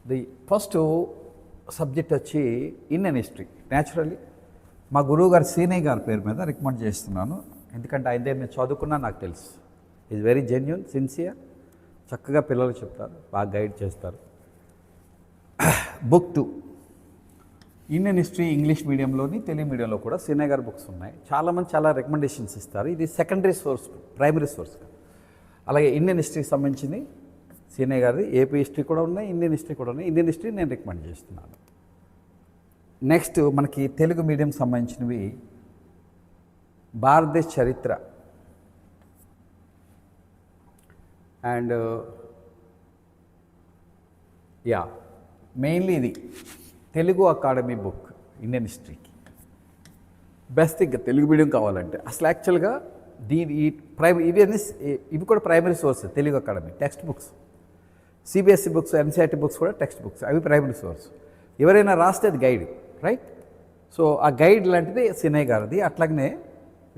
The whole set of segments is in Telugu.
ది ఫస్ట్ సబ్జెక్ట్ వచ్చి ఇండియన్ హిస్టరీ. న్యాచురల్లీ మా గురువు గారు సీనయ్య గారి పేరు మీద రికమెండ్ చేస్తున్నాను, ఎందుకంటే ఆయన దగ్గర నేను చదువుకున్నా, నాకు తెలుసు. ఈజ్ వెరీ జెన్యూన్, సిన్సియర్, చక్కగా పిల్లలు చెప్తారు, బాగా గైడ్ చేస్తారు. బుక్ 2 ఇండియన్ హిస్టరీ ఇంగ్లీష్ మీడియంలోని తెలుగు మీడియంలో కూడా సీనయ్య గారి బుక్స్ ఉన్నాయి. చాలామంది చాలా రికమెండేషన్స్ ఇస్తారు. ఇది సెకండరీ సోర్స్, ప్రైమరీ సోర్స్. అలాగే ఇండియన్ హిస్టరీకి సంబంధించింది సీనయ్య గారిది, ఏపీ హిస్టరీ కూడా ఉన్నాయి, ఇండియన్ హిస్టరీ కూడా ఉన్నాయి. ఇండియన్ హిస్టరీ నేను రికమెండ్ చేస్తున్నాను. నెక్స్ట్ మనకి తెలుగు మీడియం సంబంధించినవి భారతదేశ చరిత్ర అండ్ మెయిన్లీ ఇది తెలుగు అకాడమీ బుక్ ఇండియన్ హిస్టరీకి బెస్ట్. ఇంకా తెలుగు మీడియం కావాలంటే అసలు యాక్చువల్గా ఇవి కూడా primary source. Telugu academy text books, CBSE books, NCERT books కూడా టెక్స్ట్ బుక్స్, అవి ప్రైమరీ సోర్స్. ఎవరైనా రాస్తే అది గైడ్, రైట్? సో ఆ గైడ్ లాంటిది సీనయ్య గారిది. అట్లాగనే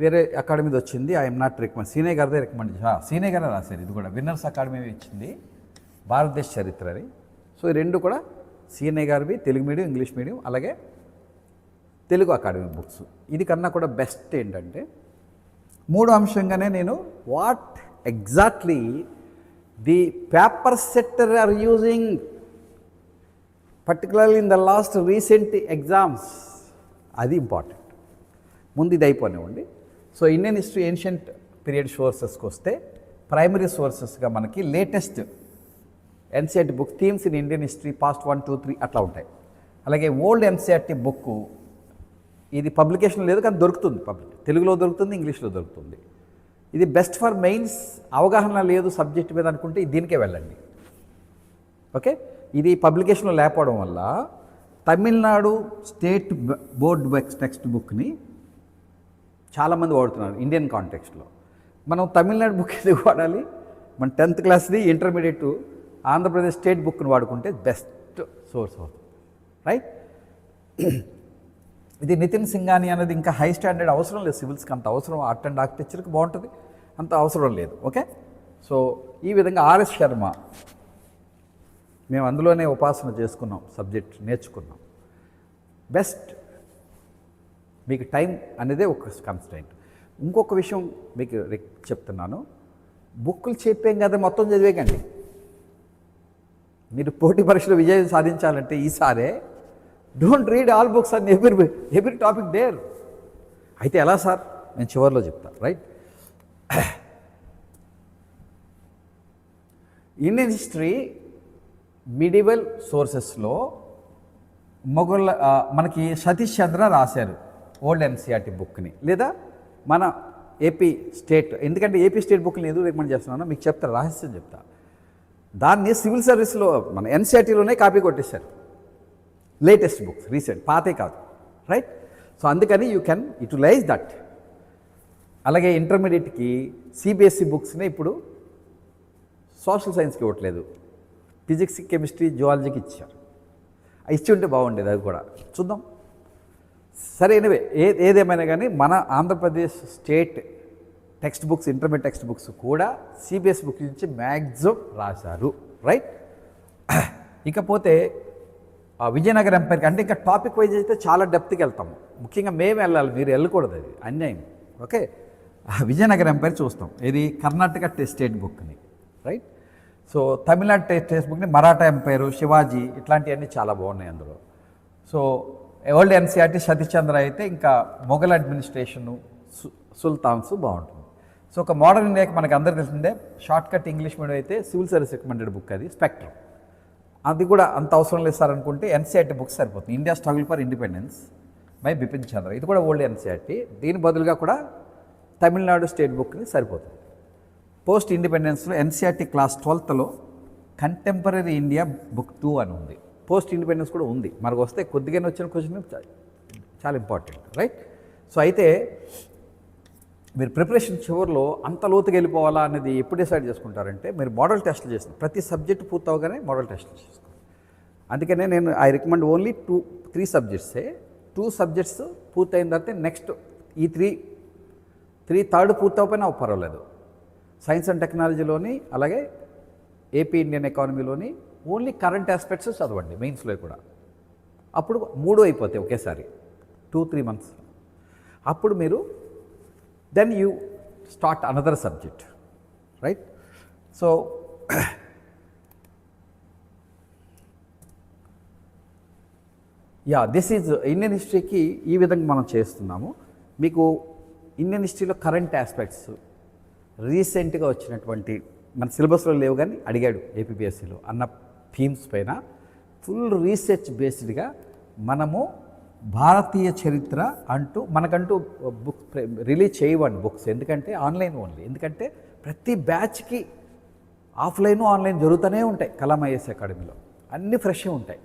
వేరే అకాడమీది వచ్చింది, ఐఎమ్ నాట్ రికమెండ్, సీనయ్య గారిదే రికమెండ్. సీనయ్య గారే రాశారు. ఇది కూడా విన్నర్స్ అకాడమీ ఇచ్చింది, భారతదేశ చరిత్ర అని. సో ఈ రెండు కూడా సీనయ్య గారివి, తెలుగు మీడియం, ఇంగ్లీష్ మీడియం, అలాగే తెలుగు అకాడమీ బుక్స్. ఇది కన్నా కూడా బెస్ట్ ఏంటంటే మూడో అంశంగానే నేను what exactly the paper setter are using particularly in the last recent exams, అది ఇంపార్టెంట్. ముందు ఇది అయిపోనివ్వండి. So Indian history ancient period సోర్సెస్కి వస్తే ప్రైమరీ సోర్సెస్గా మనకి latest NCERT book themes in Indian history past 1, 2, 3 అట్లా ఉంటాయి. అలాగే ఓల్డ్ ఎన్సీఆర్టీ బుక్, ఇది పబ్లికేషన్ లేదు కానీ దొరుకుతుంది, తెలుగులో దొరుకుతుంది, ఇంగ్లీష్లో దొరుకుతుంది. ఇది బెస్ట్ ఫర్ మెయిన్స్. అవగాహన లేదు సబ్జెక్ట్ మీద అనుకుంటే దీనికే వెళ్ళండి. ఓకే, ఇది పబ్లికేషన్లో లేకపోవడం వల్ల తమిళనాడు స్టేట్ బోర్డ్ టెక్స్ట్ బుక్ని చాలామంది వాడుతున్నారు ఇండియన్ కాంటెక్స్ట్లో. మనం తమిళనాడు బుక్ ఎందుకు వాడాలి? మన 10th క్లాస్ది ఇంటర్మీడియట్ ఆంధ్రప్రదేశ్ స్టేట్ బుక్ని వాడుకుంటే బెస్ట్ సోర్స్ అవుతుంది, రైట్? ఇది నితిన్ సింఘాని అనేది ఇంకా హై స్టాండర్డ్ అవసరం లేదు, సివిల్స్కి అంత అవసరం, ఆర్ట్ అండ్ ఆర్కిటెక్చర్కి బాగుంటుంది, అంత అవసరం లేదు. ఓకే, సో ఈ విధంగా ఆర్ఎస్ శర్మ మేము అందులోనే ఉపాసన చేసుకున్నాం, సబ్జెక్ట్ నేర్చుకున్నాం. బెస్ట్. మీకు టైం అనేదే ఒక కన్స్టెంట్. ఇంకొక విషయం మీకు చెప్తున్నాను, బుక్కులు చెప్పేం కదా మొత్తం చదివేకండి. మీరు పోటీ పరీక్షలో విజయం సాధించాలంటే ఈసారే don't read all books and every topic there. అయితే ఎలా సార్? నేను చివరిలో చెప్తాను, రైట్? ఇండియన్ హిస్టరీ మిడివల్ సోర్సెస్లో మనకి సతీష్ చంద్ర రాశారు ఓల్డ్ ఎన్సీఆర్టీ బుక్ని, లేదా మన ఏపీ స్టేట్, ఎందుకంటే ఏపీ స్టేట్ బుక్ని ఎందుకు రికమెండ్ చేస్తున్నానో మీకు చెప్తా, రహస్యం చెప్తా. దాన్ని సివిల్ సర్వీస్లో మన ఎన్సీఆర్టీలోనే కాపీ కొట్టేశారు, లేటెస్ట్ బుక్స్, రీసెంట్, పాతే కాదు, రైట్? సో అందుకని యూ కెన్ యూటిలైజ్ దట్. అలాగే ఇంటర్మీడియట్కి సిబిఎస్ఈ బుక్స్ని ఇప్పుడు సోషల్ సైన్స్కి ఇవ్వట్లేదు, ఫిజిక్స్, కెమిస్ట్రీ, జువాలజీకి ఇచ్చారు. ఇచ్చి ఉంటే బాగుండేది, అది కూడా చూద్దాం. సరే, ఎనివే ఏదేమైనా కానీ మన Andhra Pradesh state text books, intermediate text books కూడా సిబిఎస్ఈ బుక్ నుంచి మ్యాక్సిమం రాశారు, రైట్? ఇకపోతే విజయనగరం ఎంపైర్కి అంటే ఇంకా టాపిక్ వైజ్ అయితే చాలా డెప్త్కి వెళ్తాము, ముఖ్యంగా మేము వెళ్ళాలి, మీరు వెళ్ళకూడదు, అది అన్యాయం. ఓకే, విజయనగరం ఎంపైర్ చూస్తాం, ఇది కర్ణాటక స్టేట్ బుక్ని, రైట్? సో తమిళనాడు టెక్స్ట్ బుక్ని మరాఠా ఎంపైరు, శివాజీ, ఇట్లాంటివన్నీ చాలా బాగున్నాయి అందులో. So old NCERT Satish Chandra అయితే ఇంకా మొఘల్ అడ్మినిస్ట్రేషను, సుల్తాన్స్ బాగుంటుంది. సో ఒక మోడర్న్ ఇండియాకి మనకు అందరికీ తెలిసిందే షార్ట్ కట్ ఇంగ్లీష్ మీడియం అయితే సివిల్ సర్వీస్ రికమెండెడ్ బుక్, అది స్పెక్ట్రమ్. అది కూడా అంత అవసరం లేదు సార్ అనుకుంటే ఎన్సీఆర్టీ బుక్స్ సరిపోతుంది, India struggle for independence by Bipan Chandra, ఇది కూడా ఓల్డ్ ఎన్సీఆర్టీ. దీని బదులుగా కూడా తమిళనాడు స్టేట్ బుక్ని సరిపోతుంది. పోస్ట్ ఇండిపెండెన్స్లో NCERT class 12th contemporary India book 2 అని ఉంది. పోస్ట్ ఇండిపెండెన్స్ కూడా ఉంది. మనకు వస్తే కొద్దిగానే వచ్చిన క్వశ్చన్ చాలా ఇంపార్టెంట్, రైట్? సో అయితే మీరు ప్రిపరేషన్ చివరిలో అంత లోతుగా వెళ్ళిపోవాలా అనేది ఎప్పుడు డిసైడ్ చేసుకుంటారంటే మీరు మోడల్ టెస్ట్లు చేస్తారు, ప్రతి సబ్జెక్టు పూర్తవగానే మోడల్ టెస్ట్లు చేసుకోండి. అందుకనే నేను ఐ రికమెండ్ ఓన్లీ 3 సబ్జెక్ట్సే. 2 సబ్జెక్ట్స్ పూర్తయిన తర్వాత నెక్స్ట్ ఈ 3 థర్డ్ పూర్తవపోయినా పర్వాలేదు. సైన్స్ అండ్ టెక్నాలజీలోని అలాగే ఏపీ ఇండియన్ ఎకానమీలోని ఓన్లీ కరెంట్ ఆస్పెక్ట్స్ చదవండి మెయిన్స్లో కూడా. అప్పుడు 3 అయిపోతాయి ఒకేసారి 2-3 months. అప్పుడు మీరు then you start another subject, right? So this is Indian హిస్టరీకి ఈ విధంగా మనం చేస్తున్నాము. మీకు ఇండియన్ హిస్టరీలో కరెంట్ ఆస్పెక్ట్స్ రీసెంట్గా వచ్చినటువంటి మన సిలబస్లో లేవు కానీ అడిగాడు ఏపీపీఎస్సీలో అన్న థీమ్స్ పైన ఫుల్ రీసెర్చ్ బేస్డ్గా మనము భారతీయ చరిత్ర అంటూ మనకంటూ బుక్ రిలీజ్ చేయవండి బుక్స్, ఎందుకంటే ఆన్లైన్ ఓన్లీ. ఎందుకంటే ప్రతి బ్యాచ్కి ఆఫ్లైన్ ఆన్లైన్ జరుగుతూనే ఉంటాయి. కలాం ఐఏఎస్ అకాడమీలో అన్నీ ఫ్రెష్గా ఉంటాయి,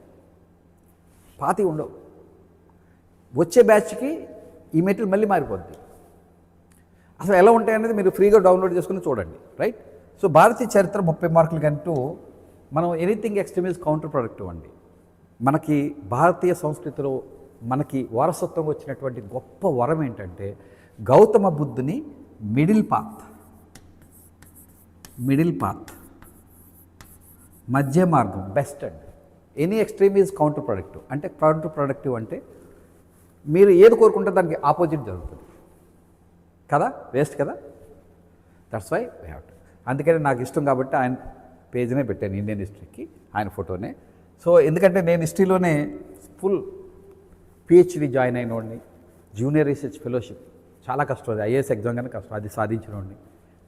పాతి ఉండవు. వచ్చే బ్యాచ్కి ఈ మెటీరియల్ మళ్ళీ మారిపోద్ది. అసలు ఎలా ఉంటాయనేది మీరు ఫ్రీగా డౌన్లోడ్ చేసుకుని చూడండి, రైట్? సో భారతీయ చరిత్ర 30 మార్కులు కంటూ మనం anything extreme is counter productive అండి. మనకి భారతీయ సంస్కృతిలో మనకి వారసత్వంగా వచ్చినటువంటి గొప్ప వరం ఏంటంటే గౌతమ బుద్ధుని మిడిల్ పాత్ మధ్య మార్గం బెస్ట్ అండి. Any extreme is counter productive. అంటే కౌంటర్ ప్రొడక్టివ్ అంటే మీరు ఏది కోరుకుంటే దానికి ఆపోజిట్ జరుగుతుంది కదా, వేస్ట్ కదా. That's why we have to. అందుకని నాకు ఇష్టం కాబట్టి ఆయన పేజ్నే పెట్టాను ఇండియన్ హిస్టరీకి, ఆయన ఫోటోనే. సో ఎందుకంటే నేను హిస్టరీలోనే ఫుల్ పిహెచ్డి జాయిన్ అయిన వాడిని, జూనియర్ రీసెర్చ్ ఫెలోషిప్ చాలా కష్టం, అది ఐఏఎస్ ఎగ్జామ్ కానీ కష్టం, అది సాధించిన వాడిని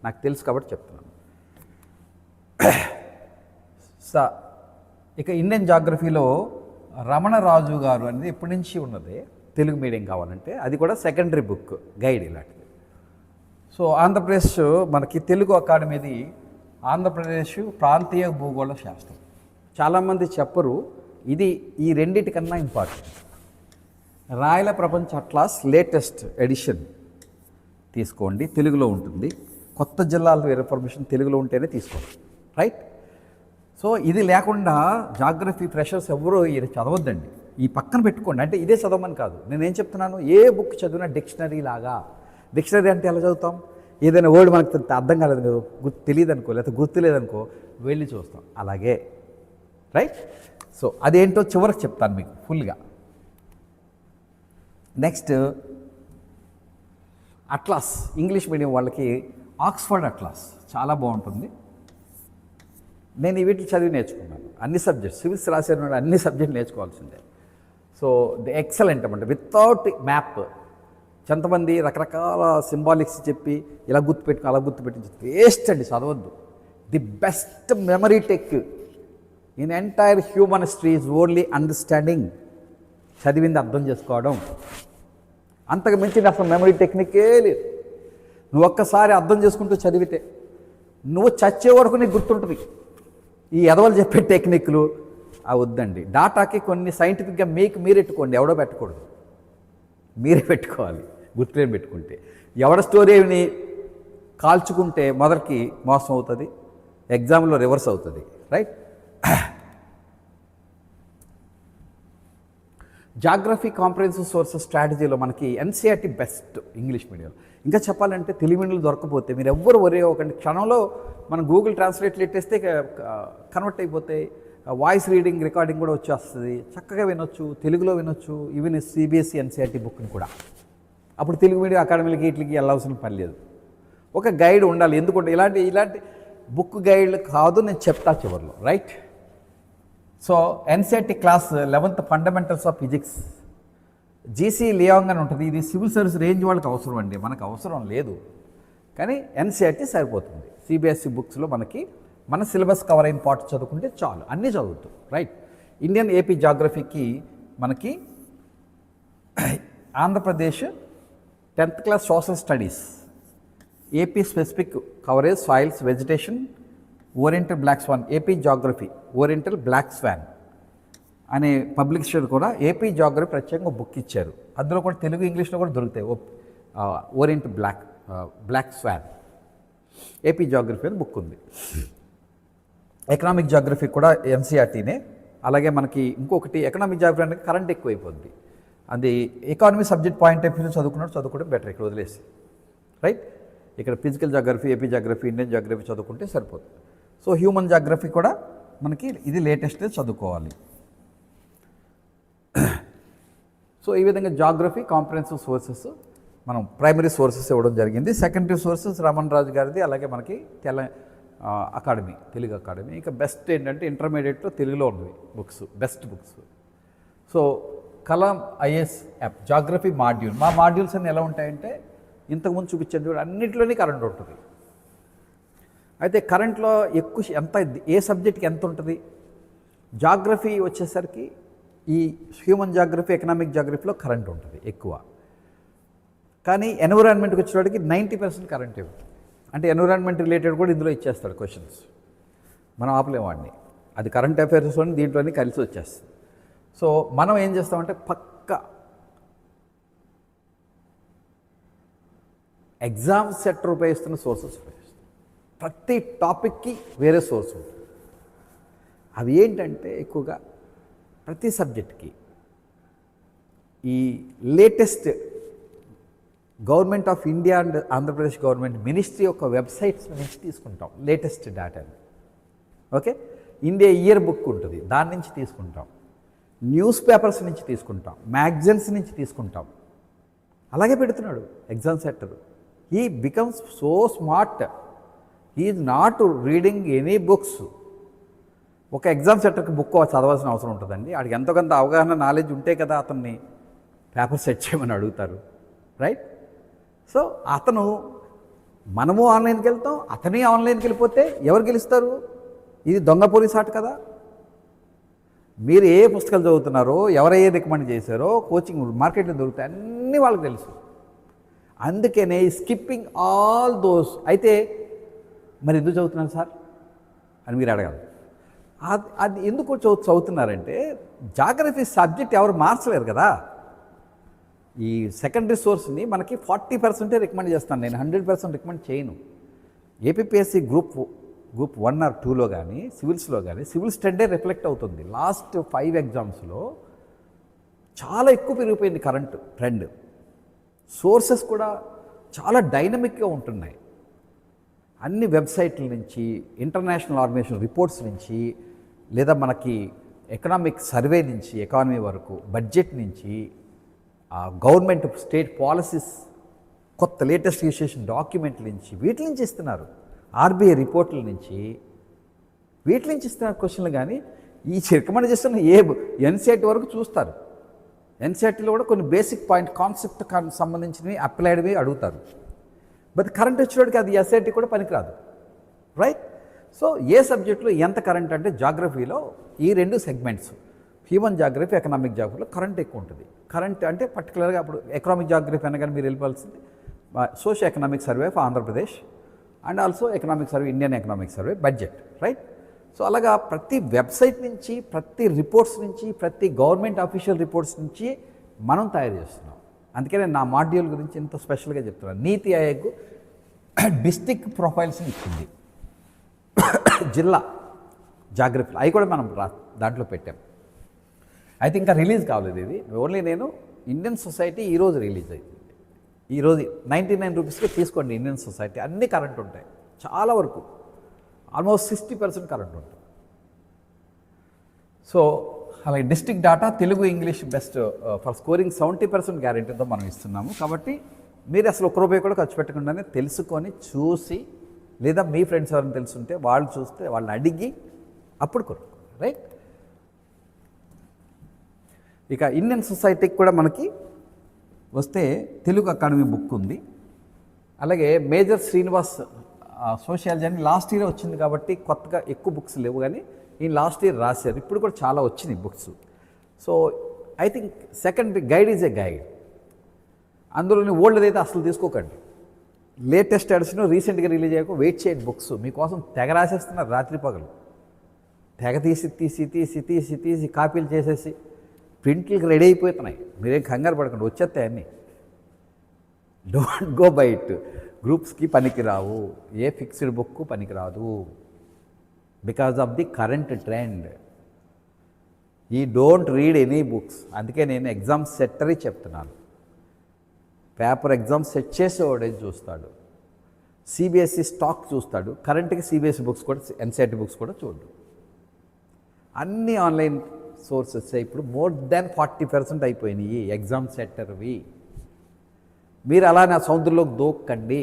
నాకు తెలుసు కాబట్టి చెప్తున్నాను. ఇక ఇండియన్ జాగ్రఫీలో రమణరాజు గారు అనేది ఎప్పటి నుంచి ఉన్నది, తెలుగు మీడియం కావాలంటే అది కూడా సెకండరీ బుక్ గైడ్ ఇలాంటిది. సో ఆంధ్రప్రదేశ్ మనకి తెలుగు అకాడమీది ఆంధ్రప్రదేశ్ ప్రాంతీయ భూగోళ శాస్త్రం. చాలామంది చెప్పరు, ఇది ఈ రెండిటికన్నా ఇంపార్టెంట్. రాయల ప్రపంచ అట్లాస్ లేటెస్ట్ ఎడిషన్ తీసుకోండి, తెలుగులో ఉంటుంది. కొత్త జిల్లాల ఇన్ఫర్మేషన్ తెలుగులో ఉంటేనే తీసుకోండి, రైట్? సో ఇది లేకుండా జాగ్రఫీ ఫ్రెషర్స్ ఎవరో ఇది చదవద్దండి, ఈ పక్కన పెట్టుకోండి. అంటే ఇదే చదవమని కాదు, నేనేం చెప్తున్నాను, ఏ బుక్ చదివినా డిక్షనరీ లాగా. డిక్షనరీ అంటే ఎలా చదువుతాం, ఏదైనా వర్డ్ మనకు అర్థం కాలేదు, తెలియదు అనుకో, లేకపోతే గుర్తులేదనుకో వెళ్ళి చూస్తాం, అలాగే, రైట్? సో అదేంటో చివరికి చెప్తాను మీకు ఫుల్గా. నెక్స్ట్ అట్లాస్, ఇంగ్లీష్ మీడియం వాళ్ళకి ఆక్స్ఫర్డ్ అట్లాస్ చాలా బాగుంటుంది. నేను ఈ వీటిని చదివి నేర్చుకున్నాను, అన్ని సబ్జెక్ట్స్, సివిల్స్ రాసిన అన్ని సబ్జెక్టులు నేర్చుకోవాల్సిందే. సో ది ఎక్సలెంట్ అన్నమాట, వితౌట్ మ్యాప్. కొంతమంది రకరకాల సింబాలిక్స్ చెప్పి ఇలా గుర్తుపెట్టుకుని అలా గుర్తుపెట్టి వేస్ట్ అండి, చదవద్దు. The best memory tech in entire human history is only understanding. చదివింది అర్థం చేసుకోవడం, అంతకు మించి అసలు మెమరీ టెక్నికే లేదు. నువ్వు ఒక్కసారి అర్థం చేసుకుంటూ చదివితే నువ్వు చచ్చే వరకు నీకు గుర్తుంటుంది. ఈ ఎదవలు చెప్పే టెక్నిక్లు వద్దండి. డాటాకి కొన్ని సైంటిఫిక్గా మీరు పెట్టుకోండి, ఎవడో పెట్టకూడదు, మీరే పెట్టుకోవాలి. గుర్తులేని పెట్టుకుంటే ఎవడ స్టోరీని కాల్చుకుంటే మొదటికి మోసం అవుతుంది, ఎగ్జామ్లో రివర్స్ అవుతుంది, రైట్? జాగ్రఫీ కాంప్రహెన్సివ్ సోర్సెస్ స్ట్రాటజీలో మనకి ఎన్సీఆర్టీ బెస్ట్ ఇంగ్లీష్ మీడియం. ఇంకా చెప్పాలంటే తెలుగు మీడియంలో దొరకపోతే మీరు ఎవ్వరు ఒరే ఒకండి, క్షణంలో మనం గూగుల్ ట్రాన్స్లేట్లు పెట్టేస్తే కన్వర్ట్ అయిపోతాయి. వాయిస్ రీడింగ్ రికార్డింగ్ కూడా వచ్చేస్తుంది, చక్కగా వినొచ్చు, తెలుగులో వినొచ్చు. ఈవెన్ సిబిఎస్ఈ ఎన్సీఆర్టీ బుక్ని కూడా. అప్పుడు తెలుగు మీడియం అకాడమీలకి వీటికి వెళ్ళాల్సిన పని లేదు. ఒక గైడ్ ఉండాలి. ఎందుకంటే ఇలాంటి బుక్ గైడ్లు కాదు, నేను చెప్తా చివరిలో, right? So NCERT class 11th fundamentals of physics, GC Liang అని ఉంటుంది. ఇది సివిల్ సర్వీస్ రేంజ్ వాళ్ళకి అవసరం అండి, మనకు అవసరం లేదు. కానీ ఎన్సీఆర్టీ సరిపోతుంది. సిబిఎస్ఈ బుక్స్లో మనకి మన సిలబస్ కవర్ అయిన పార్ట్ చదువుకుంటే చాలు, అన్నీ చదువుతూ, రైట్? ఇండియన్ ఏపీ జాగ్రఫీకి మనకి Andhra Pradesh 10th class social studies, AP specific coverage soils vegetation, oriental black swan, AP geography oriental black swan అనే పబ్లిషర్ కూడా ఏపీ జాగ్రఫీ ప్రత్యేకంగా బుక్ ఇచ్చారు. అందులో కూడా తెలుగు ఇంగ్లీష్లో కూడా దొరుకుతాయి. Oriental black swan AP geography అని బుక్ ఉంది. ఎకనామిక్ జాగ్రఫీ కూడా ఎన్సీఆర్టీనే. అలాగే మనకి ఇంకొకటి ఎకనామిక్ జాగ్రఫీ అంటే కరెంట్ ఎక్కువైపోద్ది, అది economy subject point of view చదువుకోవడం బెటర్, ఇక్కడ వదిలేసి, రైట్? ఇక్కడ physical geography, AP geography, Indian geography చదువుకుంటే సరిపోతుంది. సో హ్యూమన్ జాగ్రఫీ కూడా మనకి ఇది లేటెస్ట్ చదువుకోవాలి. సో ఈ విధంగా జాగ్రఫీ కాంప్రహెన్సివ్ సోర్సెస్ మనం ప్రైమరీ సోర్సెస్ ఇవ్వడం జరిగింది. సెకండరీ సోర్సెస్ రమణ్ రాజు గారిది, అలాగే మనకి అకాడమీ, తెలుగు అకాడమీ. ఇంకా బెస్ట్ ఏంటంటే ఇంటర్మీడియట్లో తెలుగులో ఉంది books, best books. So Kalam IAS app geography module. మా మాడ్యూల్స్ అన్నీ ఎలా ఉంటాయంటే ఇంతకుముందు చూపించాను చూడండి, అన్నింటిలోనే కరెంట్ ఉంటుంది. అయితే కరెంట్లో ఎక్కువ ఎంత, ఏ సబ్జెక్ట్కి ఎంత ఉంటుంది? జాగ్రఫీ వచ్చేసరికి ఈ హ్యూమన్ జాగ్రఫీ, ఎకనామిక్ జాగ్రఫీలో కరెంట్ ఉంటుంది ఎక్కువ. కానీ ఎన్విరాన్మెంట్కి వచ్చేవాడికి 90% కరెంట్ ఇవ్వదు. అంటే ఎన్విరాన్మెంట్ రిలేటెడ్ కూడా ఇందులో ఇచ్చేస్తాడు క్వశ్చన్స్, మనం ఆపలేము వాడిని. అది కరెంట్ అఫైర్స్లోని దీంట్లోని కలిసి వచ్చేస్తుంది. సో మనం ఏం చేస్తామంటే పక్క ఎగ్జామ్ సెటర్ ఉపయోగిస్తున్న సోర్సెస్ ఉపయోగిస్తాం. ప్రతి టాపిక్కి వేరే సోర్స్ ఉంటుంది. అవి ఏంటంటే ఎక్కువగా ప్రతి సబ్జెక్ట్కి ఈ latest government of India and Andhra Pradesh government ministry యొక్క వెబ్సైట్స్ నుంచి తీసుకుంటాం లేటెస్ట్ డేటాని. ఓకే, ఇండియా ఇయర్ బుక్ ఉంటుంది, దాని నుంచి తీసుకుంటాం. న్యూస్ పేపర్స్ నుంచి తీసుకుంటాం, మ్యాగజైన్స్ నుంచి తీసుకుంటాం. అలాగే పెడుతున్నాడు exam centre. He becomes so smart, he is not reading any books. ఒక ఎగ్జామ్ సెంటర్కి బుక్ చదవాల్సిన అవసరం ఉంటుందండి. వాడికి ఎంతో కొంత అవగాహన, నాలెడ్జ్ ఉంటే కదా అతన్ని పేపర్ సెట్ చేయమని అడుగుతారు, రైట్? సో అతను, మనము ఆన్లైన్కి వెళ్తాం, అతనే ఆన్లైన్కి వెళ్ళిపోతే ఎవరు గెలుస్తారు? ఇది దొంగ పోలీస్ ఆట కదా. మీరు ఏ పుస్తకాలు చదువుతున్నారో, ఎవరైతే రికమెండ్ చేశారో, కోచింగ్ మార్కెట్లో దొరుకుతాయి, అన్నీ వాళ్ళకి తెలుసు. అందుకనే స్కిప్పింగ్ ఆల్ దోస్. అయితే మరి ఎందుకు చదువుతున్నారు సార్ అని మీరు అడగాలి. అది ఎందుకు చదువుతున్నారంటే జాగ్రఫీ సబ్జెక్ట్ ఎవరు మార్చలేరు కదా. ఈ సెకండరీ సోర్స్ని మనకి 40% రికమెండ్ చేస్తాను నేను, 100% రికమెండ్ చేయను. ఏపీఎస్సి గ్రూప్ 1 or 2లో కానీ, సివిల్స్లో కానీ, సివిల్స్ ట్రెండే రిఫ్లెక్ట్ అవుతుంది. లాస్ట్ 5 ఎగ్జామ్స్లో చాలా ఎక్కువ పెరిగిపోయింది కరెంట్ ట్రెండ్. సోర్సెస్ కూడా చాలా డైనమిక్గా ఉంటున్నాయి. అన్ని వెబ్సైట్ల నుంచి, ఇంటర్నేషనల్ ఆర్గనైజేషన్ రిపోర్ట్స్ నుంచి, లేదా మనకి ఎకనామిక్ సర్వే నుంచి, ఎకానమీ వరకు, బడ్జెట్ నుంచి, గవర్నమెంట్ స్టేట్ పాలసీస్, కొత్త లేటెస్ట్ ఇష్యూషన్ డాక్యుమెంట్ల నుంచి, వీటి నుంచి ఇస్తున్నారు. ఆర్బీఐ రిపోర్ట్ల నుంచి, వీటి నుంచి ఇస్తున్నారు క్వశ్చన్లు. కానీ ఈ రికమెండ్ చేస్తున్న ఎన్సీఆర్టీ వరకు చూస్తారు. ఎన్సీఆర్టీలో కూడా కొన్ని బేసిక్ పాయింట్ కాన్సెప్ట్ సంబంధించినవి, అప్లైడ్వి అడుగుతారు. బట్ కరెంట్ వచ్చేవాడికి అది ఎస్ఐటీ కూడా పనికిరాదు, రైట్? సో ఏ సబ్జెక్టులో ఎంత కరెంట్ అంటే జాగ్రఫీలో ఈ 2 సెగ్మెంట్స్, హ్యూమన్ జాగ్రఫీ, ఎకనామిక్ జాగ్రఫీలో కరెంట్ ఎక్కువ ఉంటుంది. కరెంట్ అంటే పర్టికులర్గా అప్పుడు ఎకనామిక్ జాగ్రఫీ అనగానే మీరు వెళ్ళిపోవాల్సింది social economic survey of Andhra Pradesh and also economic survey, Indian economic survey, budget, right? So అలాగా ప్రతి వెబ్సైట్ నుంచి, ప్రతి రిపోర్ట్స్ నుంచి, ప్రతి గవర్నమెంట్ అఫీషియల్ రిపోర్ట్స్ నుంచి మనం తయారు చేస్తున్నాం. అందుకే నేను నా మాడ్యూల్ గురించి ఇంత స్పెషల్గా చెప్తున్నాను. నీతి ఆయోగ్ డిస్ట్రిక్ట్ ప్రొఫైల్స్ని ఇచ్చింది, జిల్లా జాగ్రఫీలు, అవి కూడా మనం దాంట్లో పెట్టాం. అయితే ఇంకా రిలీజ్ కాలేదు ఇది, ఓన్లీ నేను ఇండియన్ సొసైటీ ఈరోజు రిలీజ్ అవుతుంది. ఈరోజు 99 రూపీస్కి తీసుకోండి. ఇండియన్ సొసైటీ అన్నీ కరెంట్ ఉంటాయి, చాలా వరకు ఆల్మోస్ట్ 60% కరెంట్ ఉంటుంది. సో అలాగే district data Telugu, English best for scoring 70% గ్యారెంటీతో మనం ఇస్తున్నాము. కాబట్టి మీరు అసలు ఒక్క రూపాయి కూడా ఖర్చు పెట్టకుండానే తెలుసుకొని, చూసి, లేదా మీ ఫ్రెండ్స్ ఎవరైనా తెలుసుంటే వాళ్ళు చూస్తే వాళ్ళని అడిగి అప్పుడు కొనుక్కోండి, రైట్? ఇక ఇండియన్ సొసైటీకి కూడా మనకి వస్తే తెలుగు అకాడమీ బుక్ ఉంది. అలాగే మేజర్ శ్రీనివాస్ సోషియాలజీ అని లాస్ట్ ఇయర్ వచ్చింది కాబట్టి కొత్తగా ఎక్కువ బుక్స్ లేవు, కానీ ఈ లాస్ట్ ఇయర్ రాశారు. ఇప్పుడు కూడా చాలా వచ్చినాయి books. So I think second guide is a guide. అందులోని ఓల్డ్ అయితే అసలు తీసుకోకండి. లేటెస్ట్ ఎడిషన్ రీసెంట్గా రిలీజ్ అయ్యాక వెయిట్ చేయండి. బుక్స్ మీకోసం తెగ రాసేస్తున్నారు రాత్రి పగలు, తెగ తీసి కాపీలు చేసేసి ప్రింట్లకు రెడీ అయిపోతున్నాయి. మీరేం కంగారు పడకండి, వచ్చేస్తాయి అన్నీ. Don't go by it. గ్రూప్స్కి పనికిరావు, ఏ ఫిక్స్డ్ బుక్ పనికిరాదు. Because of the current trend ఈ డోంట్ రీడ్ ఎనీ బుక్స్. అందుకే నేను ఎగ్జామ్ సెట్టరీ చెప్తున్నాను. పేపర్ ఎగ్జామ్ సెట్ చేసేవాడే చూస్తాడు. సిబిఎస్ఈ స్టాక్ చూస్తాడు, కరెంట్కి సిబిఎస్ఈ బుక్స్ కూడా ఎన్సీఆర్టీ బుక్స్ కూడా చూడు. అన్ని ఆన్లైన్ సోర్సెస్ ఇప్పుడు మోర్ దాన్ 40% అయిపోయినాయి ఎగ్జామ్ సెంటర్వి. మీరు అలా నా సముద్రంలోకి దూక్కండి.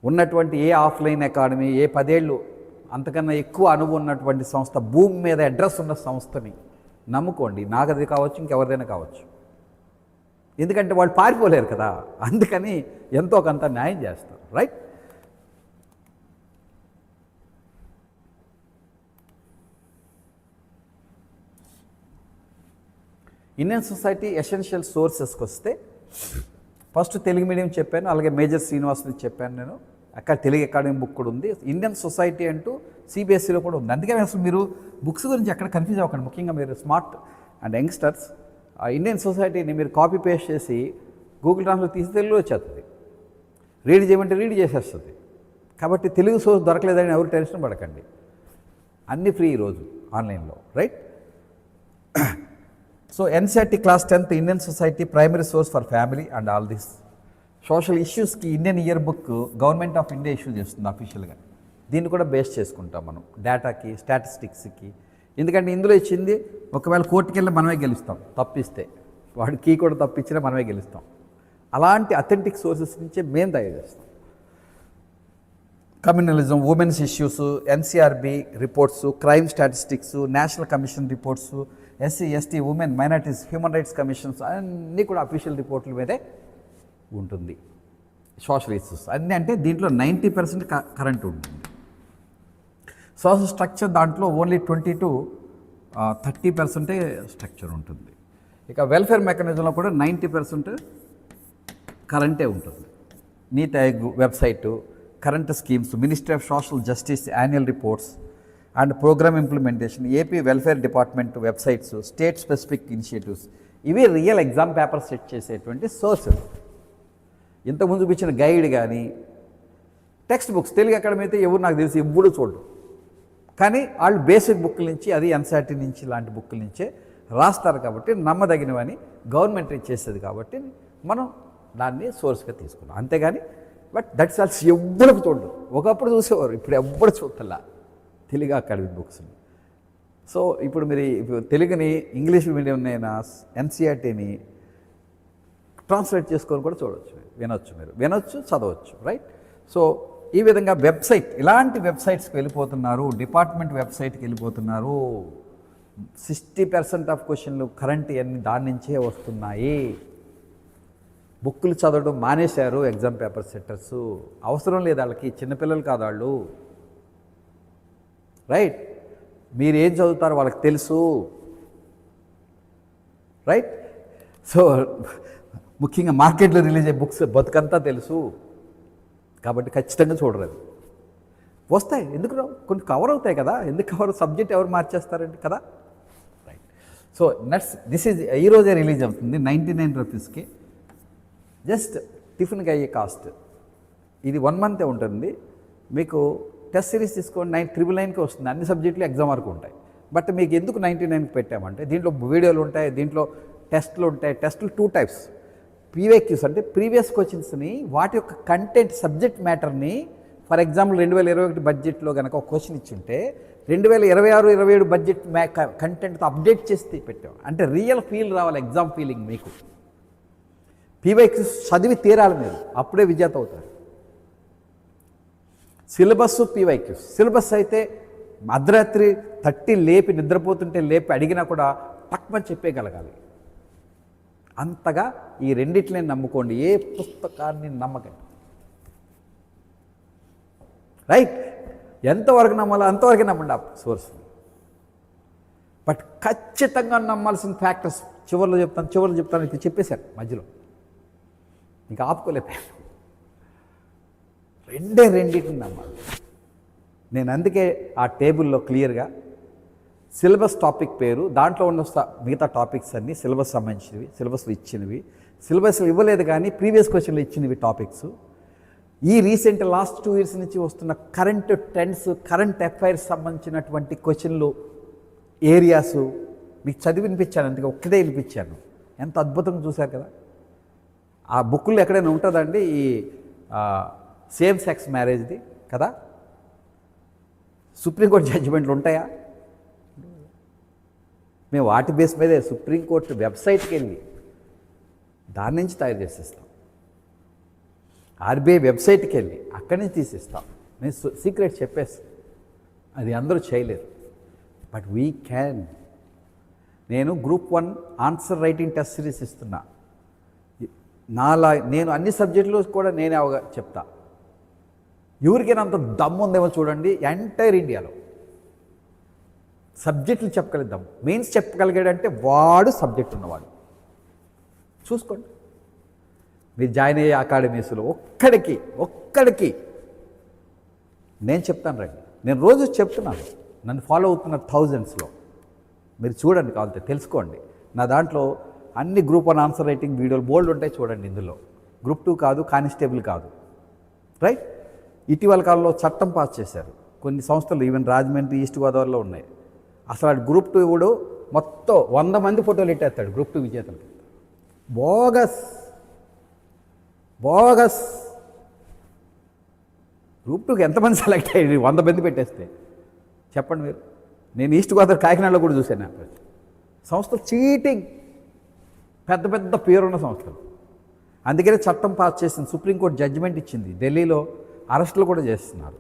ఉన్నటువంటి ఏ ఆఫ్లైన్ అకాడమీ, ఏ 10 ఏళ్ళు అంతకన్నా ఎక్కువ అనుభవం ఉన్నటువంటి సంస్థ, భూమి మీద అడ్రస్ ఉన్న సంస్థని నమ్ముకోండి. నాకది కావచ్చు, ఇంకెవరిదైనా కావచ్చు. ఎందుకంటే వాళ్ళు పారిపోలేరు కదా, అందుకని ఎంతో కొంత న్యాయం చేస్తారు. రైట్? ఇండియన్ సొసైటీ ఎసెన్షియల్ సోర్సెస్కి వస్తే ఫస్ట్ తెలుగు మీడియం చెప్పాను, అలాగే మేజర్ శ్రీనివాస్ని చెప్పాను నేను. అక్కడ తెలుగు అకాడమీ బుక్ కూడా ఉంది. ఇండియన్ సొసైటీ అంటూ సిబిఎస్ఈలో కూడా ఉంది. అందుకే అసలు మీరు బుక్స్ గురించి ఎక్కడ కన్ఫ్యూజ్ అవ్వకండి. ముఖ్యంగా మీరు స్మార్ట్ అండ్ యంగ్స్టర్స్ ఆ ఇండియన్ సొసైటీని మీరు కాపీ పేస్ట్ చేసి గూగుల్ ట్రాన్స్లేట్ తీసి తెలుగులో వచ్చేస్తుంది. రీడ్ చేయమంటే రీడ్ చేసేస్తుంది. కాబట్టి తెలుగు సోర్స్ దొరకలేదని ఎవరు టెన్షన్ పడకండి. అన్నీ ఫ్రీ ఈరోజు ఆన్లైన్లో. Right? So NCERT class 10th Indian society primary source for family and all this social ఇష్యూస్కి Indian year book government of India issue చేస్తుంది అఫీషియల్గా. దీన్ని కూడా బేస్ చేసుకుంటాం మనం డేటాకి, స్టాటిస్టిక్స్కి. ఎందుకంటే ఇందులో ఇచ్చింది ఒకవేళ కోర్టుకి వెళ్ళి మనమే గెలుస్తాం తప్పిస్తే, వాడి కీ కూడా తప్పించినా మనమే గెలుస్తాం. అలాంటి అథెంటిక్ సోర్సెస్ నుంచే మేము తయారు చేస్తాం. Communalism, women's issues, NCRB reports, crime statistics, national commission reports, SC ST women minorities human rights commissions అన్నీ కూడా అఫీషియల్ రిపోర్ట్ల మీదే ఉంటుంది. సోషల్ ఇష్యూస్ అన్నీ అంటే దీంట్లో 90% కరెంట్ ఉంటుంది. సోషల్ స్ట్రక్చర్ దాంట్లో ఓన్లీ 20 to 30% స్ట్రక్చర్ ఉంటుంది. ఇక వెల్ఫేర్ మెకానిజంలో కూడా 90% కరెంటే ఉంటుంది. NITI Aayog website, current schemes, ministry of social justice annual reports and program implementation, AP welfare department websites, state specific initiatives, ఇవి రియల్ ఎగ్జామ్ పేపర్ సెట్ చేసేటువంటి సోర్సెస్. ఇంతకుముందు చూపించిన గైడ్ కానీ టెక్స్ట్ బుక్స్ తెలుగు అకాడమీ అయితే ఎవరు నాకు తెలిసి ఎప్పుడు చూడరు. కానీ వాళ్ళు బేసిక్ బుక్ల నుంచి, అది ఎన్సీఆర్టీ నుంచి లాంటి బుక్ల నుంచే రాస్తారు. కాబట్టి నమ్మదగినవని గవర్నమెంట్ ఇచ్చేస్తుంది. కాబట్టి మనం దాన్ని సోర్స్గా తీసుకున్నాం. అంతేగాని బట్ దట్స్ ఆల్స్ ఎవ్వరికి చూడరు. ఒకప్పుడు చూసేవారు, ఇప్పుడు ఎవ్వరు చూడలా తెలుగు అకాడమీ బుక్స్ని. సో ఇప్పుడు మీరు తెలుగుని ఇంగ్లీష్ మీడియం అయినా ఎన్సీఆర్టీని ట్రాన్స్లేట్ చేసుకొని కూడా చూడవచ్చు, వినొచ్చు, చదవచ్చు. రైట్? సో ఈ విధంగా వెబ్సైట్, ఇలాంటి వెబ్సైట్స్కి వెళ్ళిపోతున్నారు, డిపార్ట్మెంట్ వెబ్సైట్కి వెళ్ళిపోతున్నారు. 60% ఆఫ్ క్వశ్చన్లు కరెంట్ అన్ని దాని నుంచే వస్తున్నాయి. బుక్కులు చదవడం మానేశారు ఎగ్జామ్ పేపర్ సెట్టర్స్. అవసరం లేదు వాళ్ళకి, చిన్నపిల్లలు కాదు వాళ్ళు. రైట్? మీరు ఏం చదువుతారో వాళ్ళకి తెలుసు. రైట్? సో ముఖ్యంగా మార్కెట్లో రిలీజ్ అయ్యే బుక్స్ బతుకంతా తెలుసు. కాబట్టి ఖచ్చితంగా చూడరు. అది వస్తాయి, ఎందుకు రావు? కొన్ని కవర్ అవుతాయి కదా. ఎందుకు కవర్? సబ్జెక్ట్ ఎవరు మార్చేస్తారండి కదా. రైట్? సో దిస్ ఈజ్ ఈరోజే రిలీజ్ అవుతుంది 99 రూపీస్కి. జస్ట్ టిఫిన్కి అయ్యే కాస్ట్. ఇది 1 month ఉంటుంది. మీకు టెస్ట్ సిరీస్ తీసుకోండి 999కి వస్తుంది. అన్ని సబ్జెక్టులు ఎగ్జామ్ వరకు ఉంటాయి. బట్ మీకు ఎందుకు 99కి పెట్టామంటే దీంట్లో వీడియోలు ఉంటాయి, దీంట్లో టెస్ట్లు ఉంటాయి. టెస్ట్లు 2 types. పీవైక్యూస్ అంటే ప్రీవియస్ క్వశ్చన్స్ని, వాటి యొక్క కంటెంట్, సబ్జెక్ట్ మ్యాటర్ని, ఫర్ ఎగ్జాంపుల్ 2021 బడ్జెట్లో కనుక ఒక క్వశ్చన్ ఇచ్చుంటే 2026-27 బడ్జెట్ కంటెంట్తో అప్డేట్ చేసి పెట్టాం. అంటే రియల్ ఫీల్ రావాలి, ఎగ్జామ్ ఫీలింగ్ మీకు. పీవైక్యూస్ చదివి తీరాలి మీరు, అప్పుడే విజేత అవుతారు. Syllabus PYQs. సిలబస్ అయితే అర్ధరాత్రి తట్టి లేపి, నిద్రపోతుంటే లేపి అడిగినా కూడా టక్మని చెప్పేయగలగాలి. అంతగా ఈ రెండిట్లనే నమ్ముకోండి, ఏ పుస్తకాన్ని నమ్మకండి. రైట్? ఎంతవరకు నమ్మాలో అంతవరకు నమ్మండి ఆ సోర్స్ని. బట్ ఖచ్చితంగా నమ్మాల్సిన ఫ్యాక్టర్స్ చివరిలో చెప్తాను ఇది చెప్పేశారు మధ్యలో, ఇంకా ఆపుకోలేకపోయాను. రెండింటిని నమ్మాలి. నేను అందుకే ఆ టేబుల్లో క్లియర్గా సిలబస్ టాపిక్ పేరు, దాంట్లో ఉన్న మిగతా టాపిక్స్ అన్నీ సిలబస్ సంబంధించినవి, సిలబస్లు ఇచ్చినవి. సిలబస్లు ఇవ్వలేదు కానీ ప్రీవియస్ క్వశ్చన్లు ఇచ్చినవి టాపిక్స్. ఈ రీసెంట్ లాస్ట్ 2 years నుంచి వస్తున్న కరెంట్ ట్రెండ్స్, కరెంట్ అఫైర్స్ సంబంధించినటువంటి క్వశ్చన్లు, ఏరియాస్ మీకు చదివి వినిపించాను. అందుకే ఒక్కటే వినిపించాను. ఎంత అద్భుతంగా చూశారు కదా. ఆ బుక్కుల్లో ఎక్కడైనా ఉంటుందండి ఈ సేమ్ సెక్స్ మ్యారేజ్ది కదా, సుప్రీంకోర్టు జడ్జిమెంట్లు ఉంటాయా? మేము వాటి బేస్ మీదే సుప్రీంకోర్టు వెబ్సైట్కి వెళ్ళి దాని నుంచి తయారు చేసేస్తాం. ఆర్బీఐ వెబ్సైట్కి వెళ్ళి అక్కడి నుంచి తీసిస్తాం. నేను సీక్రెట్ చెప్పేస్తాను, అది అందరూ చేయలేరు, బట్ వీ క్యాన్. నేను group 1 answer writing test series ఇస్తున్నా. నేను అన్ని సబ్జెక్టులు కూడా నేనే చెప్తా. ఎవరికైనా అంత దమ్ము ఉందేమో చూడండి, ఎంటైర్ ఇండియాలో సబ్జెక్టులు చెప్పగలుగుతాం. మెయిన్స్ చెప్పగలిగాడంటే వాడు సబ్జెక్ట్ ఉన్నవాడు. చూసుకోండి, మీరు జాయిన్ అయ్యే అకాడమీస్లో ఒక్కడికి నేను చెప్తాను రండి. నేను రోజు చెప్తున్నాను, నన్ను ఫాలో అవుతున్న థౌజండ్స్లో. మీరు చూడండి, కావాలంటే తెలుసుకోండి. నా దాంట్లో అన్ని గ్రూప్ 1 ఆన్సర్ రైటింగ్ వీడియోలు బోల్డ్ ఉంటాయి, చూడండి. ఇందులో గ్రూప్ 2 కాదు, కానిస్టేబుల్ కాదు, రైట్. ఇటీవల కాలంలో చట్టం పాస్ చేశారు కొన్ని సంస్థలు, ఈవెన్ రాజమండ్రి, ఈస్ట్ గోదావరిలో ఉన్నాయి. అసలు ఆ గ్రూప్ 2 కూడా మొత్తం 100 మంది ఫోటోలు పెట్టేస్తాడు గ్రూప్ 2 విజేతలకి. బోగస్ గ్రూప్ 2కి ఎంతమంది సెలెక్ట్ అయ్యి 100 మంది పెట్టేస్తే చెప్పండి మీరు. నేను ఈస్ట్ గోదావరి కాకినాడలో కూడా చూశాను. సంస్థలు చీటింగ్, పెద్ద పేరున్న సంస్థలు. అందుకనే చట్టం పాస్ చేసింది, సుప్రీంకోర్టు జడ్జిమెంట్ ఇచ్చింది. ఢిల్లీలో అరెస్టులు కూడా చేస్తున్నారు.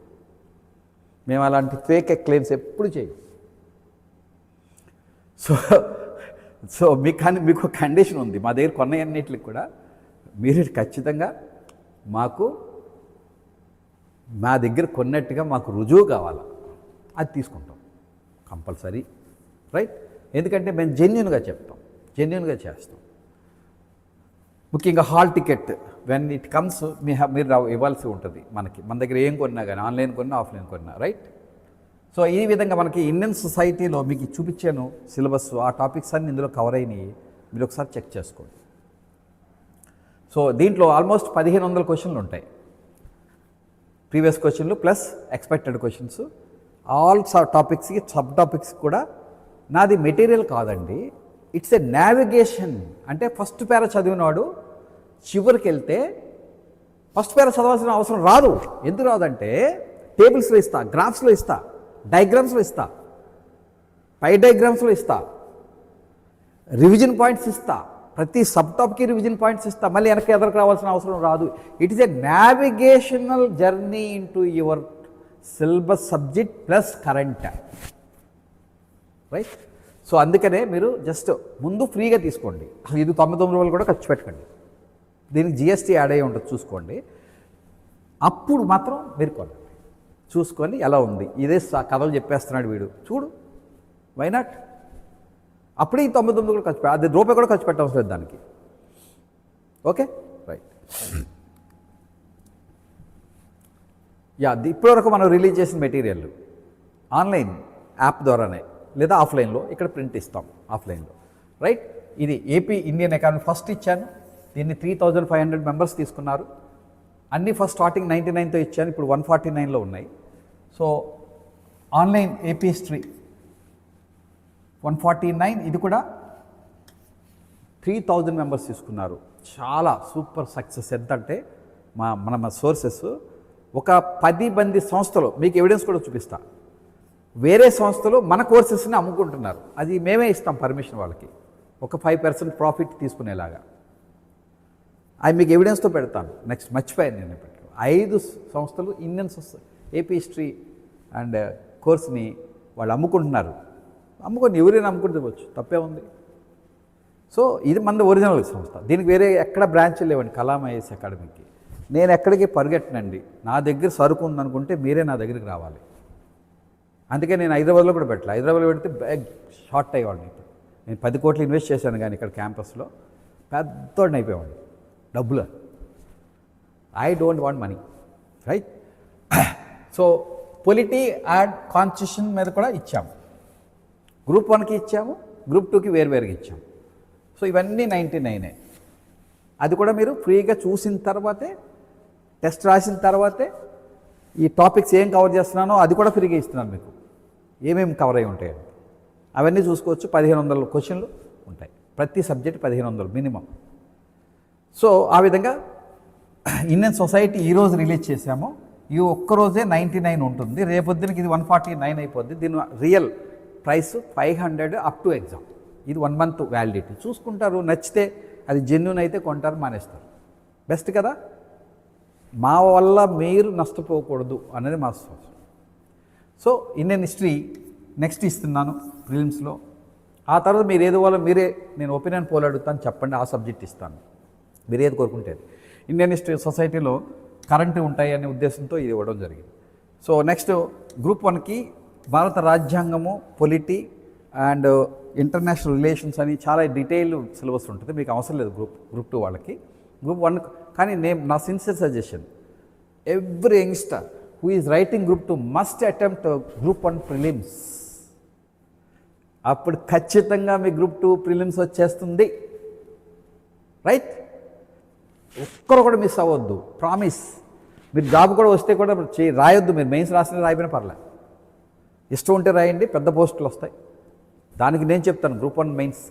మేము అలాంటి ఫేక్ క్లెయిమ్స్ ఎప్పుడు చేయం. సో మీకు కండిషన్ ఉంది. మా దగ్గర కొన్నయన్నిటికి కూడా మీరు ఖచ్చితంగా మా దగ్గర కొన్నట్టుగా మాకు రుజువు కావాలా, అది తీసుకుంటాం కంపల్సరీ, రైట్. ఎందుకంటే మేము జెన్యూన్గా చెప్తాం, జెన్యూన్గా చేస్తాం. ముఖ్యంగా hall ticket when it comes మీరు ఇవ్వాల్సి ఉంటుంది. మన దగ్గర ఏం కొన్నా కానీ, ఆన్లైన్ కొన్నా, ఆఫ్లైన్ కొన్నా, రైట్. సో ఈ విధంగా మనకి ఇండియన్ సొసైటీలో మీకు చూపించాను సిలబస్, ఆ టాపిక్స్ అన్నీ ఇందులో కవర్ అయినాయి. మీరు ఒకసారి చెక్ చేసుకోండి. సో దీంట్లో ఆల్మోస్ట్ 1500 క్వశ్చన్లు ఉంటాయి. ప్రీవియస్ క్వశ్చన్లు ప్లస్ ఎక్స్పెక్టెడ్ క్వశ్చన్స్. ఆల్ టాపిక్స్కి సబ్ టాపిక్స్ కూడా. నాది మెటీరియల్ కాదండి, ఇట్స్ ఎ నావిగేషన్. అంటే ఫస్ట్ పేర చదివినవాడు చివరికి వెళ్తే ఫస్ట్ పేర చదవాల్సిన అవసరం రాదు. ఎందుకు రాదంటే టేబుల్స్లో ఇస్తా, గ్రాఫ్స్లో ఇస్తా, డయాగ్రామ్స్లో ఇస్తా, పై డయాగ్రామ్స్లో ఇస్తా, రివిజన్ పాయింట్స్ ఇస్తా, ప్రతి సబ్ టాపిక్కి రివిజన్ పాయింట్స్ ఇస్తా. మళ్ళీ వెనక్కి ఎదరికి రావాల్సిన అవసరం రాదు. It is a navigational journey into your syllabus subject plus current, right. So అందుకనే మీరు జస్ట్ ముందు ఫ్రీగా తీసుకోండి. అసలు ఇది 99 రూపాయలు కూడా ఖర్చు పెట్టకండి. దీనికి జిఎస్టీ యాడ్ అయ్యి ఉంటుంది, చూసుకోండి. అప్పుడు మాత్రం మీరు కొనండి, చూసుకొని ఎలా ఉంది. ఇదే కథలు చెప్పేస్తున్నాడు వీడు, చూడు, వై నాట్. అప్పుడే ఈ 99 కూడా ఖర్చు అది రూపాయి కూడా ఖర్చు పెట్టవసరం లేదు దానికి. Okay, right. ఇప్పటివరకు మనం రిలీజ్ చేసిన మెటీరియల్ ఆన్లైన్ యాప్ ద్వారానే లేదా ఆఫ్లైన్లో ఇక్కడ ప్రింట్ ఇస్తాం, ఆఫ్లైన్లో, రైట్. ఇది ఏపీ ఇండియన్ ఎకానమీ ఫస్ట్ ఇచ్చాను. దీన్ని 3500 మెంబర్స్ తీసుకున్నారు. అన్నీ ఫస్ట్ స్టార్టింగ్ 99తో ఇచ్చాను, ఇప్పుడు 149లో ఉన్నాయి. సో ఆన్లైన్ ఏపీ హిస్టరీ 149, ఇది కూడా 3000 మెంబర్స్ తీసుకున్నారు. చాలా సూపర్ సక్సెస్. ఎంతంటే మన సోర్సెస్ ఒక 10 మంది సంస్థలు, మీకు ఎవిడెన్స్ కూడా చూపిస్తా, వేరే సంస్థలు మన కోర్సెస్ని అమ్ముకుంటున్నారు. అది మేమే ఇస్తాం పర్మిషన్ వాళ్ళకి, ఒక 5% ప్రాఫిట్ తీసుకునేలాగా. అవి మీకు ఎవిడెన్స్తో పెడతాను. నెక్స్ట్ మర్చిపోయాను నేను పెట్టాను. 5 సంస్థలు ఇండియన్ ఏపీ హిస్టరీ అండ్ కోర్స్ని వాళ్ళు అమ్ముకుంటున్నారు. అమ్ముకొని ఎవరైనా అమ్ముకుంటూ ఇవ్వచ్చు, తప్పే ఉంది. సో ఇది మన ఒరిజినల్ సంస్థ. దీనికి వేరే ఎక్కడ బ్రాంచ్లు లేవండి కలాం ఐఏఎస్ అకాడమీకి. నేను ఎక్కడికి పరిగెట్టనండి. నా దగ్గర సరుకు ఉందనుకుంటే మీరే నా దగ్గరికి రావాలి. అందుకే నేను హైదరాబాద్లో కూడా పెట్టాలి. హైదరాబాద్లో పెడితే బ్యాగ్ షార్ట్ అయ్యేవాడిని. ఇప్పుడు నేను 10 కోట్లు ఇన్వెస్ట్ చేశాను, కానీ ఇక్కడ క్యాంపస్లో పెద్దోడిని అయిపోయేవాడిని. డబ్బులు, I don't want money, right. So polity and constitution మీద కూడా ఇచ్చాము. గ్రూప్ 1కి ఇచ్చాము, గ్రూప్ 2కి వేరువేరుగా ఇచ్చాము. సో ఇవన్నీ 99. అది కూడా మీరు ఫ్రీగా చూసిన తర్వాతే, టెస్ట్ రాసిన తర్వాతే ఈ టాపిక్స్ ఏం కవర్ చేస్తున్నానో అది కూడా ఫ్రీగా ఇస్తున్నాను మీకు, ఏమేమి కవర్ అయి ఉంటాయండి అవన్నీ చూసుకోవచ్చు. 1500 ఇండియన్ సొసైటీ ఈరోజు రిలీజ్ చేసాము. ఈ ఒక్కరోజే 99 ఉంటుంది. రేపొద్దునకి ఇది 149 అయిపోద్ది. దీని real price 500 up to exam. ఇది 1 మంత్ వ్యాలిడిటీ. చూసుకుంటారు, నచ్చితే అది జెన్యూన్ అయితే కొంటారు, మానేస్తారు. బెస్ట్ కదా. మా వల్ల మీరు నష్టపోకూడదు అనేది మా సోచన. సో ఇండియన్ హిస్టరీ నెక్స్ట్ ఇస్తున్నాను ప్రిలిమ్స్లో. ఆ తర్వాత మీరు ఏదో వల్ల మీరే, నేను ఒపీనియన్ పోల్ అడుగుతాను, చెప్పండి, ఆ సబ్జెక్ట్ ఇస్తాను, మీరు ఏది కోరుకుంటే. ఇండియన్ హిస్టరీ సొసైటీలో కరెంటు ఉంటాయి అనే ఉద్దేశంతో ఇది ఇవ్వడం జరిగింది. సో నెక్స్ట్ గ్రూప్ 1కి భారత రాజ్యాంగము, పొలిటీ అండ్ ఇంటర్నేషనల్ రిలేషన్స్ అని చాలా డీటెయిల్ సిలబస్ ఉంటుంది. మీకు అవసరం లేదు గ్రూప్ 2 వాళ్ళకి. గ్రూప్ 1 కానీ నా sincere suggestion, every youngster who is writing group 2 must attempt group 1 prelims. అప్పుడు ఖచ్చితంగా మీ గ్రూప్ 2 ప్రిలిమ్స్ వచ్చేస్తుంది. రైట్? ఒక్కరు కూడా మిస్ అవ్వద్దు, ప్రామిస్. మీరు జాబ్ కూడా వస్తే కూడా రాయొద్దు. మీరు మెయిన్స్ రాసిన రాయిపోయినా పర్లేదు, ఇష్టం ఉంటే రాయండి, పెద్ద పోస్టులు వస్తాయి. దానికి నేను చెప్తాను, గ్రూప్ 1 మెయిన్స్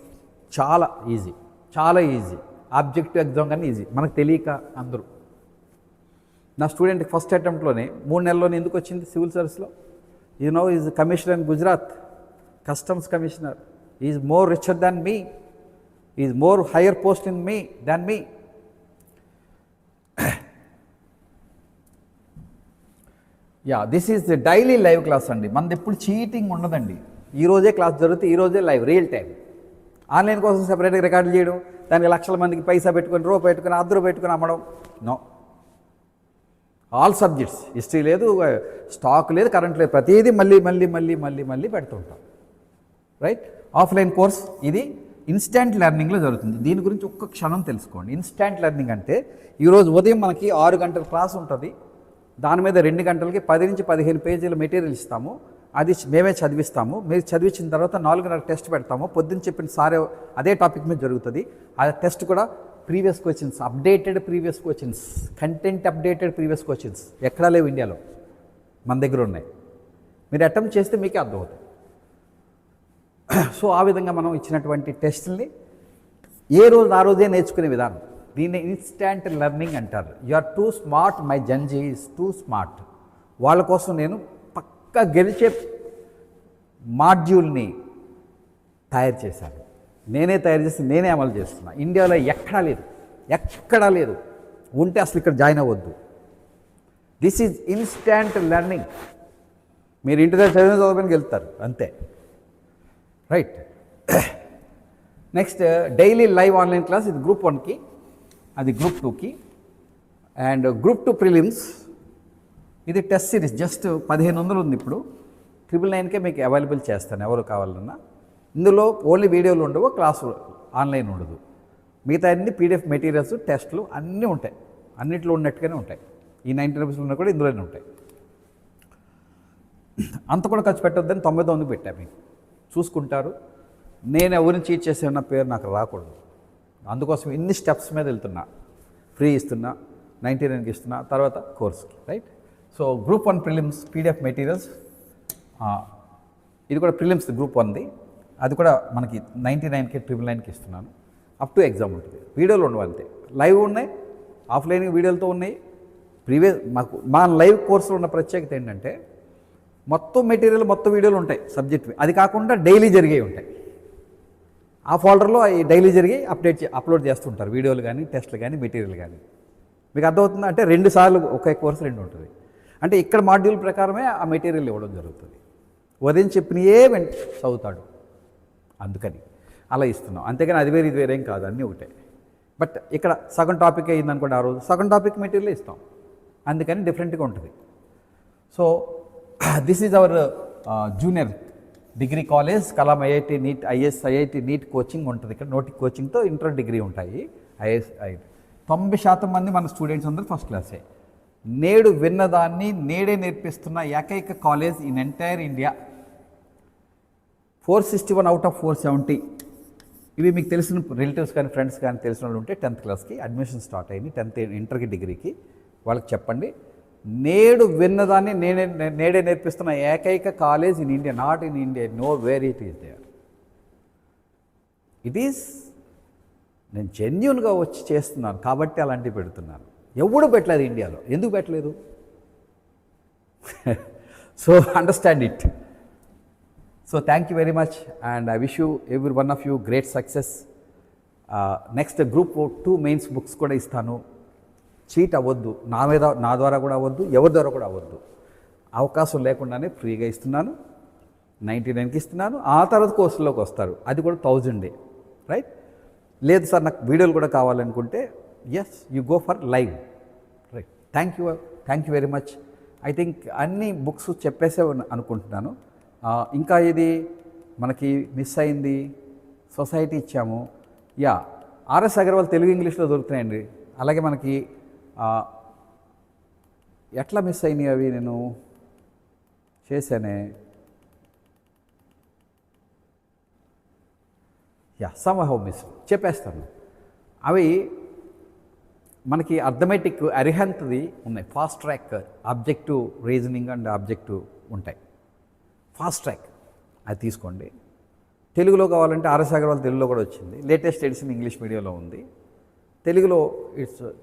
చాలా ఈజీ, చాలా ఈజీ. ఆబ్జెక్టివ్ ఎగ్జామ్ కానీ ఈజీ, మనకు తెలియక అందరూ. నా స్టూడెంట్కి ఫస్ట్ అటెంప్ట్లోనే 3 నెలల్లోనే ఎందుకు వచ్చింది సివిల్ సర్వీస్లో? Is commissioner in Gujarat, customs commissioner. Is more richer than me, is more higher post in me than me. This is daily live class అండి. మనది ఎప్పుడు చీటింగ్ ఉండదండి. ఈరోజే క్లాస్ జరుగుతుంది, ఈరోజే లైవ్, రియల్ టైం. ఆన్లైన్ కోసం సెపరేట్గా రికార్డులు చేయడం, దానికి లక్షల మందికి పైసా పెట్టుకొని, రూపాయి పెట్టుకొని, రూ. పెట్టుకొని అమ్మడం, నో. ఆల్ సబ్జెక్ట్స్, హిస్టరీ లేదు, స్టాక్ లేదు, కరెంట్ లేదు, ప్రతిదీ మళ్ళీ మళ్ళీ మళ్ళీ మళ్ళీ మళ్ళీ పెడుతుంటాం. రైట్? ఆఫ్లైన్ కోర్స్ ఇది ఇన్స్టాంట్ లెర్నింగ్లో జరుగుతుంది. దీని గురించి ఒక్క క్షణం తెలుసుకోండి. ఇన్స్టాంట్ లెర్నింగ్ అంటే ఈరోజు ఉదయం మనకి 6 గంటల క్లాస్ ఉంటుంది. దాని మీద 2 గంటలకి 10 నుంచి 15 పేజీల మెటీరియల్ ఇస్తాము. అది మేమే చదివిస్తాము. మీరు చదివించిన తర్వాత 4:30 టెస్ట్ పెడతాము. పొద్దున్న చెప్పిన సారే అదే టాపిక్ మీద జరుగుతుంది. ఆ టెస్ట్ కూడా previous questions, updated previous questions, content updated previous questions ఎక్కడా లేవు ఇండియాలో, మన దగ్గర ఉన్నాయి. మీరు అటెంప్ట్ చేస్తే మీకే అర్థమవుతుంది. సో ఆ విధంగా మనం ఇచ్చినటువంటి టెస్టుల్ని ఏ రోజు ఆ రోజే నేర్చుకునే విధానం, దీన్ని ఇన్స్టాంట్ లెర్నింగ్ అంటారు. You are too smart, my జంజీ ఈజ్ టూ స్మార్ట్. వాళ్ళ కోసం నేను పక్కా గెలిచే మాడ్యూల్ని తయారు చేశాను. నేనే తయారు చేసి నేనే అమలు చేస్తున్నా. ఇండియాలో ఎక్కడా లేదు. ఉంటే అసలు ఇక్కడ జాయిన్ అవ్వద్దు. This is instant learning. మీరు ఇంటి దగ్గర చదవడానికి వెళ్తారు అంతే. Right? Next daily live online class. ఇది గ్రూప్ 1కి, అది గ్రూప్ 2కి. అండ్ గ్రూప్ 2 ప్రిలిమ్స్ ఇది టెస్ట్ సిరీస్. జస్ట్ 1500 ఉంది ఇప్పుడు. 999కే మీకు అవైలబుల్ చేస్తాను ఎవరు కావాలన్నా. ఇందులో ఓన్లీ వీడియోలు ఉండవు, క్లాసు ఆన్లైన్ ఉండదు. మిగతా అన్ని పీడిఎఫ్ మెటీరియల్స్, టెస్ట్లు అన్నీ ఉంటాయి. అన్నింటిలో ఉన్నట్టుగానే ఉంటాయి. ఈ 90 రూపీస్ ఉన్నా కూడా ఇందులోనే ఉంటాయి. అంత కూడా ఖర్చు పెట్టొద్దని 99 పెట్టా. మీకు చూసుకుంటారు. నేను ఎవరిని చీట్ చేసిన పేరు నాకు రాకూడదు. అందుకోసం ఇన్ని స్టెప్స్ మీద వెళ్తున్నా. ఫ్రీ ఇస్తున్నా, 99కి ఇస్తున్నా, తర్వాత కోర్స్కి. Right? So group 1 prelims PDF materials, ఇది కూడా ప్రిలిమ్స్ గ్రూప్ 1ది. అది కూడా మనకి 99కి 999కి ఇస్తున్నాను. అప్ టు ఎగ్జామ్ ఉంటుంది. వీడియోలు ఉండవు అంతే. లైవ్ ఉన్నాయి, ఆఫ్లైన్ వీడియోలతో ఉన్నాయి. మా లైవ్ కోర్సులో ఉన్న ప్రత్యేకత ఏంటంటే మొత్తం మెటీరియల్, మొత్తం వీడియోలు ఉంటాయి సబ్జెక్ట్. అది కాకుండా డైలీ జరిగేవి ఉంటాయి. ఆ ఫోల్డర్లో ఈ డైలీ జరిగి అప్లోడ్ చేస్తుంటారు వీడియోలు కానీ, టెస్ట్లు కానీ, మెటీరియల్ కానీ. మీకు అర్థమవుతుందా? అంటే 2 సార్లు ఒకే కోర్సు 2 ఉంటుంది. అంటే ఇక్కడ మాడ్యూల్ ప్రకారమే ఆ మెటీరియల్ ఇవ్వడం జరుగుతుంది. ఉదయం చెప్పినయే చదువుతాడు, అందుకని అలా ఇస్తున్నాం. అంతేగాని అది వేరే ఇది వేరేం కాదు, అన్నీ ఒకటే. బట్ ఇక్కడ సగం టాపిక్ అయ్యిందనుకోండి, ఆ రోజు సగం టాపిక్ మెటీరియల్ ఇస్తాం, అందుకని డిఫరెంట్గా ఉంటుంది. So this is our junior degree college, Kalam IIT NEET, IIT NEET coaching ఉంటుంది. ఇక్కడ నోటి కోచింగ్తో ఇంటర్ డిగ్రీ ఉంటాయి. ఐఏఎస్ 90% మంది మన స్టూడెంట్స్ అందరూ ఫస్ట్ క్లాసే. నేడు విన్నదాన్ని నేడే నేర్పిస్తున్న ఏకైక college in entire India. 461 out of 470. ఇవి మీకు తెలిసిన రిలేటివ్స్ కానీ, ఫ్రెండ్స్ కానీ తెలిసిన వాళ్ళు ఉంటే 10th క్లాస్కి అడ్మిషన్ స్టార్ట్ అయింది. 10th ఇంటర్కి, డిగ్రీకి వాళ్ళకి చెప్పండి. నేడు విన్నదాన్ని నేడే నేర్పిస్తున్న ఏకైక college in India, not in India, nowhere it is there. It is, నేను జెన్యూన్గా వచ్చి చేస్తున్నాను కాబట్టి అలాంటివి పెడుతున్నాను. ఎవడు పెట్టలేదు ఇండియాలో. ఎందుకు పెట్టలేదు? So understand it. So thank you very much and I wish you every one of you great success. Next group 2 mains books కూడా ఇస్తాను. చీట్ అవ్వద్దు, నా ద్వారా కూడా అవ్వద్దు, ఎవరి ద్వారా కూడా అవ్వద్దు. అవకాశం లేకుండానే ఫ్రీగా ఇస్తున్నాను, 99కి ఇస్తున్నాను. ఆ తర్వాత కోర్సులోకి వస్తారు, అది కూడా 1000 రైట్. లేదు సార్ నాకు వీడియోలు కూడా కావాలనుకుంటే as you go for live right. Thank you very much. I think అన్ని బుక్స్ చెప్పేసే అనుకుంటున్నాను. ఇంకా ఇది మనకి మిస్ అయింది, సొసైటీ ఇచ్చాము. యా, ఆర్ఎస్ అగర్వాల్ తెలుగు ఇంగ్లీష్లో దొరుకుతున్నాయండి. అలాగే మనకి ఎట్లా మిస్ అయినాయి అవి, నేను చేశానే. యా, సమ్ హౌ మిస్ చెప్పేస్తాను. అవి మనకి అర్థమెటిక్ అరిహంత్ది ఉన్నాయి. Fast track objective reasoning and objective ఉంటాయి. ఫాస్ట్ ట్రాక్ అది తీసుకోండి. తెలుగులో కావాలంటే ఆర్ఎస్ అగర్వాల్ తెలుగులో కూడా వచ్చింది. లేటెస్ట్ ఎడిషన్ ఇంగ్లీష్ మీడియంలో ఉంది. తెలుగులో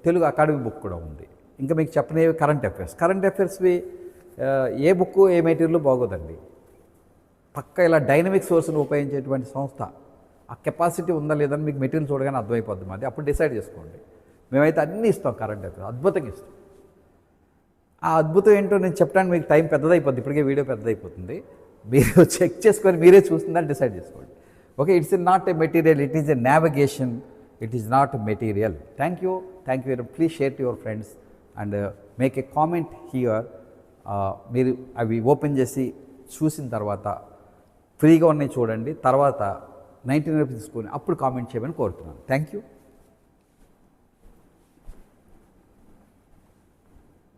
తెలుగు అకాడమీ బుక్ కూడా ఉంది. ఇంకా మీకు చెప్పనేవి కరెంట్ అఫైర్స్వి ఏ బుక్ ఏ మెటీరియల్ బాగోదండి. పక్క ఇలా డైనమిక్ సోర్స్ను ఉపయోగించేటువంటి సంస్థ. ఆ కెపాసిటీ ఉందా లేదని మీకు మెటీరియల్ చూడగానే అర్థమైపోద్ది. మాది అప్పుడు డిసైడ్ చేసుకోండి. మేమైతే అన్నీ ఇస్తాం, కరెంట్ అఫైర్స్ అద్భుతంగా ఇస్తాం. ఆ అద్భుతం ఏంటో నేను చెప్పడానికి మీకు టైం పెద్దదైపోద్ది, ఇప్పటికే వీడియో పెద్దదైపోతుంది. మీరు చెక్ చేసుకొని మీరే చూస్తుందని డిసైడ్ చేసుకోండి. Okay, it's not a material, it is a navigation, it is not material. Thank you. Please share to your friends and make a comment here. మీరు అవి ఓపెన్ చేసి చూసిన తర్వాత ఫ్రీగా ఉన్నాయి చూడండి, తర్వాత 99 రూపీస్ తీసుకొని అప్పుడు కామెంట్ చేయమని కోరుతున్నాను. Thank you.